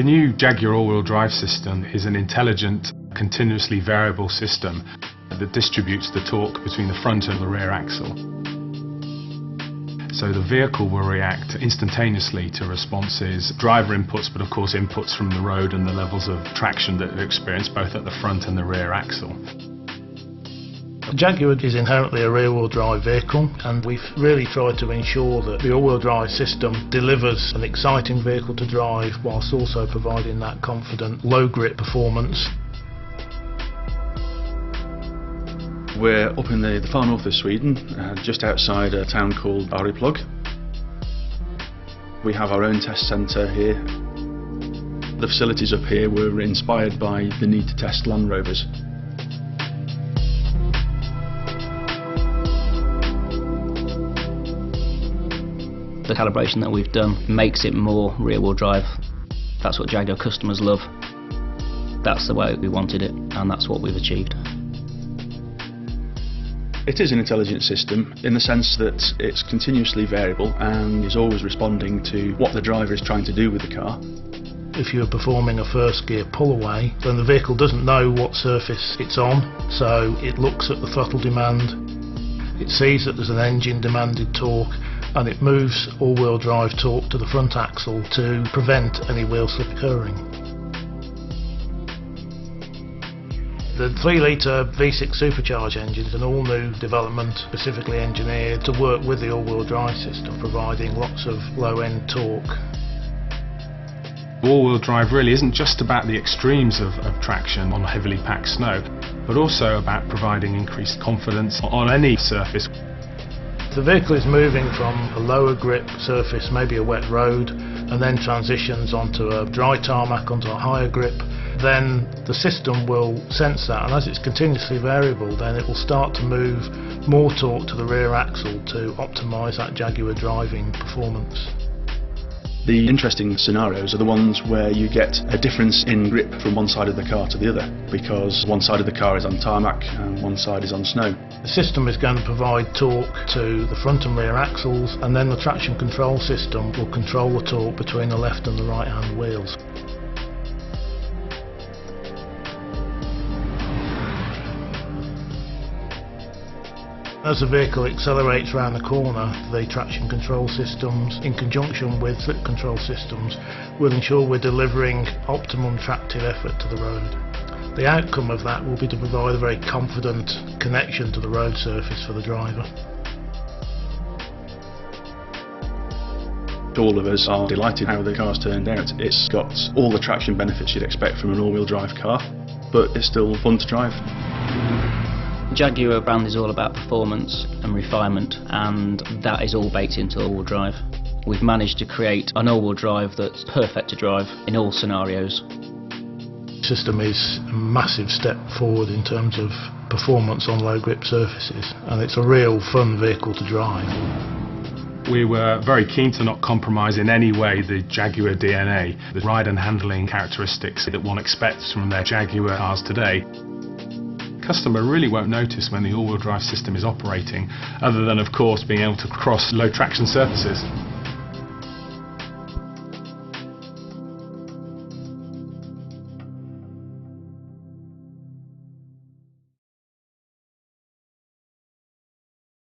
The new Jaguar all-wheel drive system is an intelligent, continuously variable system that distributes the torque between the front and the rear axle. So the vehicle will react instantaneously to responses, driver inputs, but of course inputs from the road and the levels of traction that it experiences both at the front and the rear axle. The Jaguar is inherently a rear-wheel drive vehicle, and we've really tried to ensure that the all-wheel drive system delivers an exciting vehicle to drive whilst also providing that confident low-grip performance. We're up in the far north of Sweden, just outside a town called Arjeplog. We have our own test centre here. The facilities up here were inspired by the need to test Land Rovers. The calibration that we've done makes it more rear-wheel drive. That's what Jaguar customers love. That's the way we wanted it, and that's what we've achieved. It is an intelligent system in the sense that it's continuously variable and is always responding to what the driver is trying to do with the car. If you're performing a first gear pull away, then the vehicle doesn't know what surface it's on, so it looks at the throttle demand, it sees that there's an engine demanded torque, and it moves all-wheel drive torque to the front axle to prevent any wheel slip occurring. The 3-litre V6 supercharged engine is an all-new development specifically engineered to work with the all-wheel drive system, providing lots of low-end torque. All-wheel drive really isn't just about the extremes of traction on heavily packed snow, but also about providing increased confidence on any surface. The vehicle is moving from a lower grip surface, maybe a wet road, and then transitions onto a dry tarmac, onto a higher grip. Then the system will sense that, and as it's continuously variable, then it will start to move more torque to the rear axle to optimise that Jaguar driving performance. The interesting scenarios are the ones where you get a difference in grip from one side of the car to the other, because one side of the car is on tarmac and one side is on snow. The system is going to provide torque to the front and rear axles, and then the traction control system will control the torque between the left and the right hand wheels. As the vehicle accelerates around the corner, the traction control systems, in conjunction with slip control systems, will ensure we're delivering optimum tractive effort to the road. The outcome of that will be to provide a very confident connection to the road surface for the driver. All of us are delighted how the car's turned out. It's got all the traction benefits you'd expect from an all-wheel drive car, but it's still fun to drive. Jaguar brand is all about performance and refinement, and that is all baked into all-wheel drive. We've managed to create an all-wheel drive that's perfect to drive in all scenarios. The system is a massive step forward in terms of performance on low grip surfaces, and it's a real fun vehicle to drive. We were very keen to not compromise in any way the Jaguar DNA, the ride and handling characteristics that one expects from their Jaguar cars today. Customer really won't notice when the all-wheel drive system is operating, other than of course being able to cross low traction surfaces.